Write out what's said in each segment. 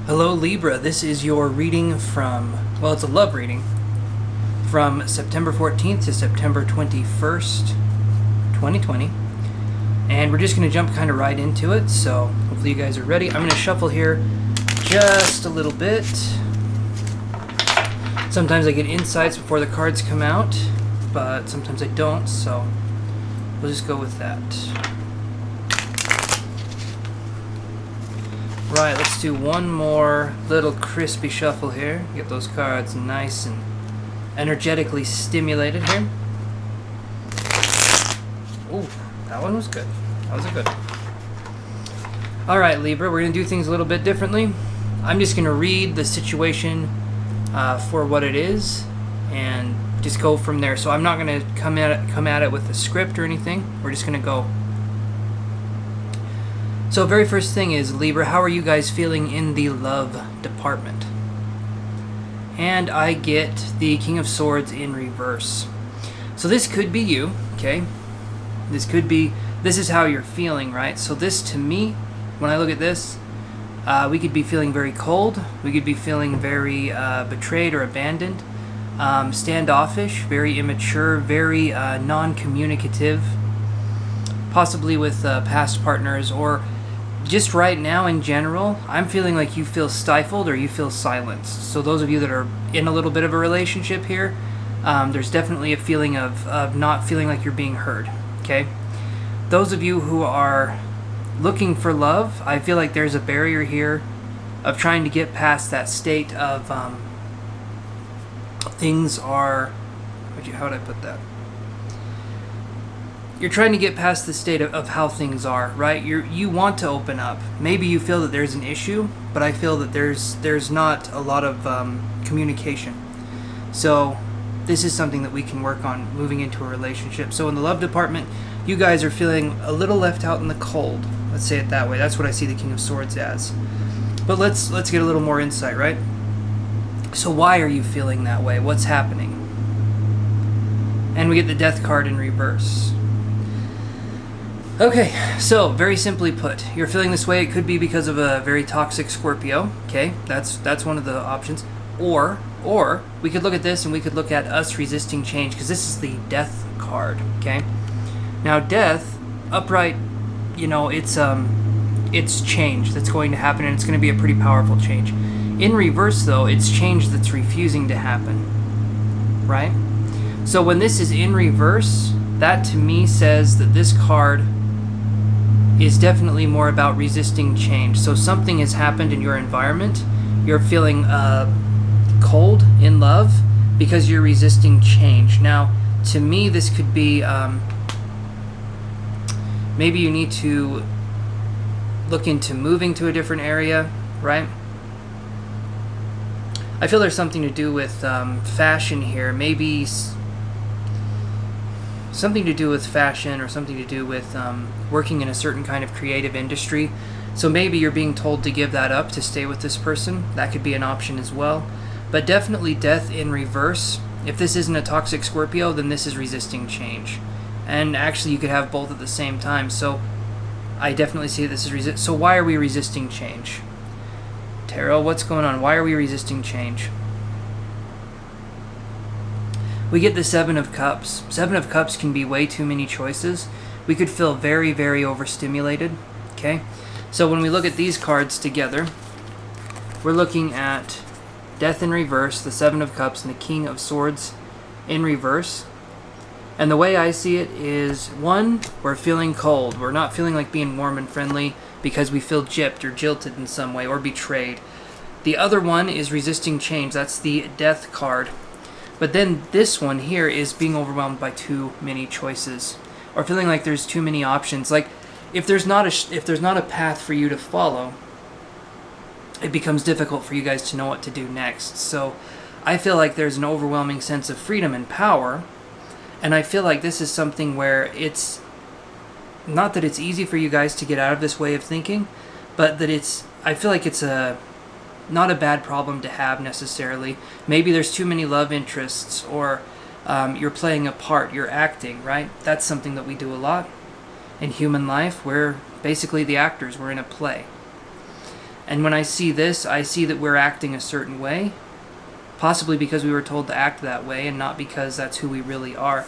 Hello Libra, this is your reading from, well, it's a love reading, from September 14th to September 21st, 2020. And we're just going to jump kind of right into it, so hopefully you guys are ready. I'm going to shuffle here just a little bit. Sometimes I get insights before the cards come out, but sometimes I don't, so we'll just go with that. Right, let's do one more little crispy shuffle here. Get those cards nice and energetically stimulated here. Ooh, that one was good. That was a good one. Alright, Libra, we're going to do things a little bit differently. I'm just going to read the situation for what it is and just go from there. So I'm not going to come at it with a script or anything. We're just going to go. So very first thing is, Libra, how are you guys feeling in the love department? And I get the King of Swords in reverse. So this could be you, okay? This is how you're feeling, right? So this, to me, when I look at this, we could be feeling very cold. We could be feeling very betrayed or abandoned. Standoffish, very immature, very non-communicative. Possibly with past partners, or just right now in general, I'm feeling like you feel stifled or you feel silenced. So those of you that are in a little bit of a relationship here, there's definitely a feeling of not feeling like you're being heard, okay? Those of you who are looking for love, I feel like there's a barrier here of trying to get past that state of things are, how would I put that? You're trying to get past the state of how things are, right? You want to open up. Maybe you feel that there's an issue, but I feel that there's not a lot of communication. So this is something that we can work on moving into a relationship. So in the love department, you guys are feeling a little left out in the cold. Let's say it that way. That's what I see the King of Swords as. But let's get a little more insight, right? So why are you feeling that way? What's happening? And we get the Death card in reverse. Okay, so very simply put, you're feeling this way. It could be because of a very toxic Scorpio. Okay, that's one of the options. Or we could look at this and we could look at us resisting change, because this is the Death card. Okay, now Death upright, it's change that's going to happen, and it's going to be a pretty powerful change. In reverse, though, it's change that's refusing to happen, right? So when this is in reverse, that to me says that this card is definitely more about resisting change. So something has happened in your environment. You're feeling cold in love because you're resisting change. Now, to me, this could be maybe you need to look into moving to a different area, right? I feel there's something to do with fashion here. Maybe something to do with fashion, or something to do with working in a certain kind of creative industry. So maybe you're being told to give that up to stay with this person. That could be an option as well. But definitely Death in reverse. If this isn't a toxic Scorpio, then this is resisting change. And actually you could have both at the same time. So I definitely see this is So why are we resisting change? Tarot, what's going on? Why are we resisting change? We get the Seven of Cups. Seven of Cups can be way too many choices. We could feel very, very overstimulated, okay? So when we look at these cards together, we're looking at Death in reverse, the Seven of Cups, and the King of Swords in reverse. And the way I see it is, one, we're feeling cold. We're not feeling like being warm and friendly because we feel gypped or jilted in some way or betrayed. The other one is resisting change. That's the Death card. But then this one here is being overwhelmed by too many choices, or feeling like there's too many options. Like if there's not a path for you to follow, it becomes difficult for you guys to know what to do next. So I feel like there's an overwhelming sense of freedom and power, and I feel like this is something where it's not that it's easy for you guys to get out of this way of thinking, but that I feel like it's not a bad problem to have necessarily. Maybe there's too many love interests, or you're playing a part, you're acting, right? That's something that we do a lot in human life. We're basically the actors, we're in a play. And when I see this, I see that we're acting a certain way, possibly because we were told to act that way and not because that's who we really are.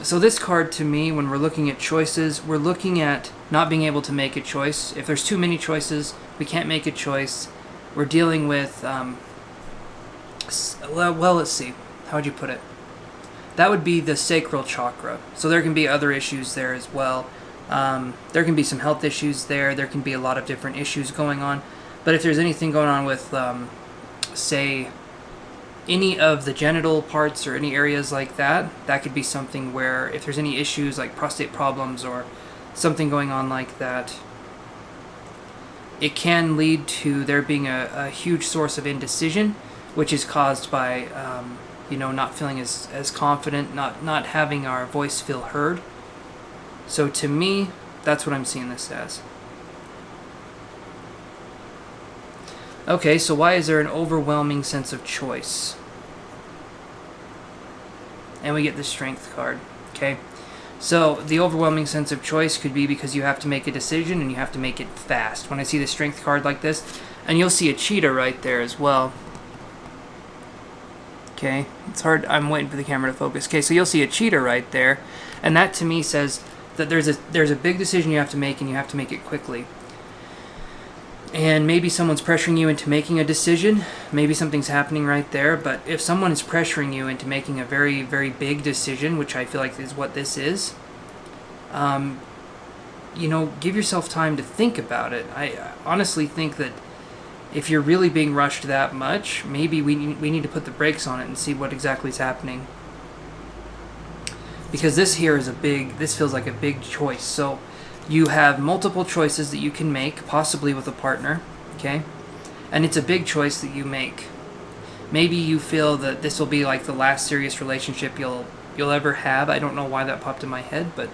So this card, to me, when we're looking at choices, we're looking at not being able to make a choice. If there's too many choices, we can't make a choice. We're dealing with, well, let's see. How would you put it? That would be the sacral chakra. So there can be other issues there as well. There can be some health issues there. There can be a lot of different issues going on. But if there's anything going on with, say, any of the genital parts or any areas like that, that could be something where if there's any issues like prostate problems or something going on like that, it can lead to there being a huge source of indecision, which is caused by, not feeling as confident, not having our voice feel heard. So to me, that's what I'm seeing this as. Okay, so why is there an overwhelming sense of choice? And we get the Strength card, okay? So the overwhelming sense of choice could be because you have to make a decision and you have to make it fast. When I see the Strength card like this, and you'll see a cheetah right there as well. Okay, it's hard, I'm waiting for the camera to focus. Okay, so you'll see a cheetah right there, and that to me says that there's a big decision you have to make and you have to make it quickly. And maybe someone's pressuring you into making a decision. Maybe something's happening right there. But if someone is pressuring you into making a very, very big decision, which I feel like is what this is, give yourself time to think about it. I honestly think that if you're really being rushed that much, maybe we need to put the brakes on it and see what exactly is happening. Because this here is this feels like a big choice. So you have multiple choices that you can make, possibly with a partner, okay? And it's a big choice that you make. Maybe you feel that this will be like the last serious relationship you'll ever have. I don't know why that popped in my head, but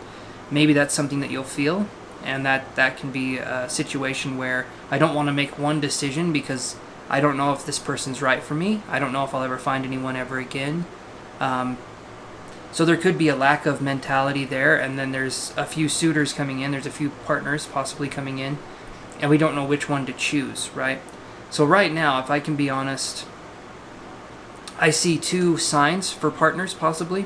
maybe that's something that you'll feel. And that can be a situation where I don't want to make one decision because I don't know if this person's right for me. I don't know if I'll ever find anyone ever again. So there could be a lack of mentality there, and then there's a few suitors coming in, there's a few partners possibly coming in, and we don't know which one to choose, right? So right now, if I can be honest, I see two signs for partners possibly.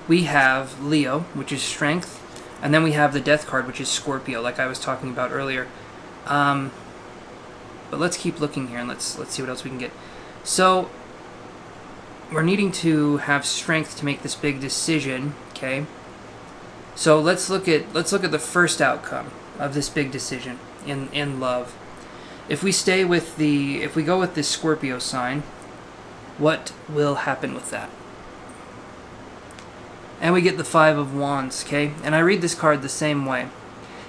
We have Leo, which is Strength, and then we have the Death card, which is Scorpio, like I was talking about earlier. But let's keep looking here, and let's see what else we can get. So we're needing to have strength to make this big decision, okay? So let's look at the first outcome of this big decision in love. If we go with this Scorpio sign, what will happen with that? And we get the Five of Wands, okay? And I read this card the same way.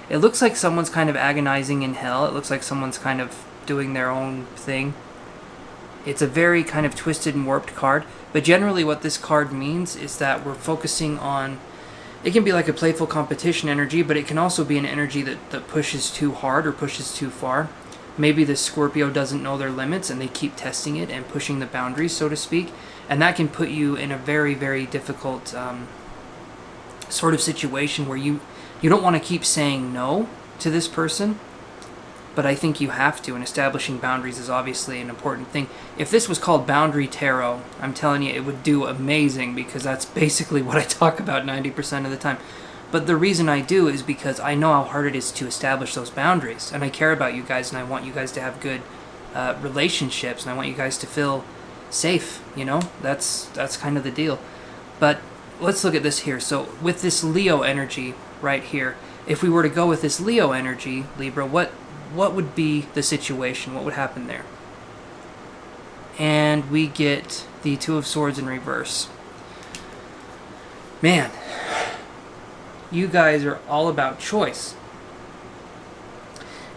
It looks like someone's kind of agonizing in hell. It looks like someone's kind of doing their own thing. It's a very kind of twisted and warped card, but generally what this card means is that we're focusing on, it can be like a playful competition energy, but it can also be an energy that pushes too hard or pushes too far. Maybe the Scorpio doesn't know their limits and they keep testing it and pushing the boundaries, so to speak, and that can put you in a very, very difficult sort of situation where you don't want to keep saying no to this person. But I think you have to, and establishing boundaries is obviously an important thing. If this was called Boundary Tarot, I'm telling you, it would do amazing, because that's basically what I talk about 90% of the time. But the reason I do is because I know how hard it is to establish those boundaries, and I care about you guys, and I want you guys to have good relationships, and I want you guys to feel safe, That's kind of the deal. But let's look at this here. So with this Leo energy right here, if we were to go with this Leo energy, Libra, what would be the situation? What would happen there? And we get the Two of Swords in reverse. Man, you guys are all about choice.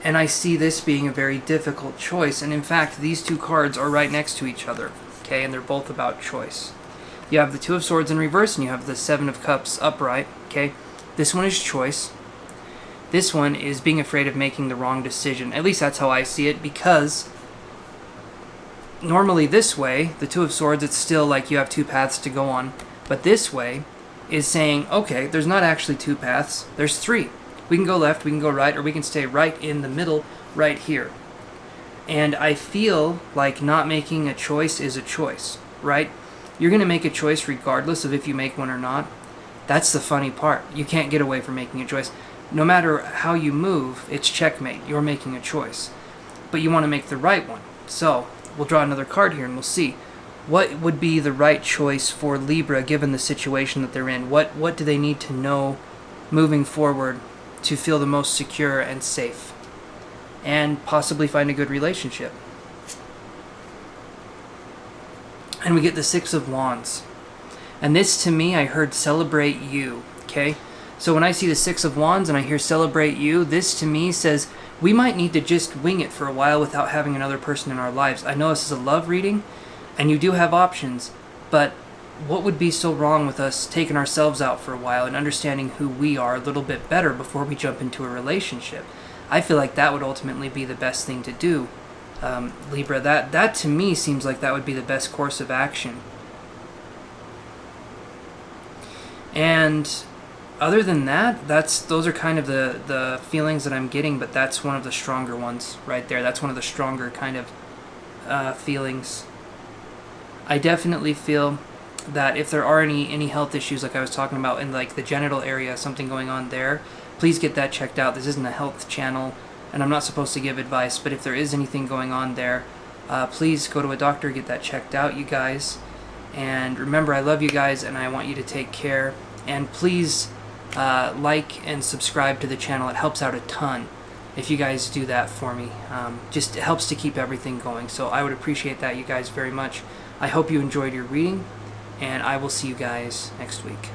And I see this being a very difficult choice. And in fact, these two cards are right next to each other. Okay, and they're both about choice. You have the Two of Swords in reverse, and you have the Seven of Cups upright. Okay, this one is choice. This one is being afraid of making the wrong decision. At least that's how I see it, because normally this way, the Two of Swords, it's still like you have two paths to go on. But this way is saying, okay, there's not actually two paths, there's three. We can go left, we can go right, or we can stay right in the middle, right here. And I feel like not making a choice is a choice, right? You're going to make a choice regardless of if you make one or not. That's the funny part. You can't get away from making a choice. No matter how you move, it's checkmate. You're making a choice. But you want to make the right one. So we'll draw another card here and we'll see. What would be the right choice for Libra given the situation that they're in? What do they need to know moving forward to feel the most secure and safe? And possibly find a good relationship. And we get the Six of Wands. And this, to me, I heard celebrate you, okay? So when I see the Six of Wands and I hear celebrate you, this to me says we might need to just wing it for a while without having another person in our lives. I know this is a love reading, and you do have options, but what would be so wrong with us taking ourselves out for a while and understanding who we are a little bit better before we jump into a relationship? I feel like that would ultimately be the best thing to do, Libra. That to me seems like that would be the best course of action. And other than that, those are kind of the feelings that I'm getting, but that's one of the stronger ones right there. That's one of the stronger kind of feelings. I definitely feel that if there are any health issues, like I was talking about in like the genital area, something going on there, please get that checked out. This isn't a health channel, and I'm not supposed to give advice, but if there is anything going on there, please go to a doctor, get that checked out, you guys. And remember, I love you guys, and I want you to take care. And please like and subscribe to the channel. It helps out a ton if you guys do that for me. Just it helps to keep everything going. So I would appreciate that, you guys, very much. I hope you enjoyed your reading, and I will see you guys next week.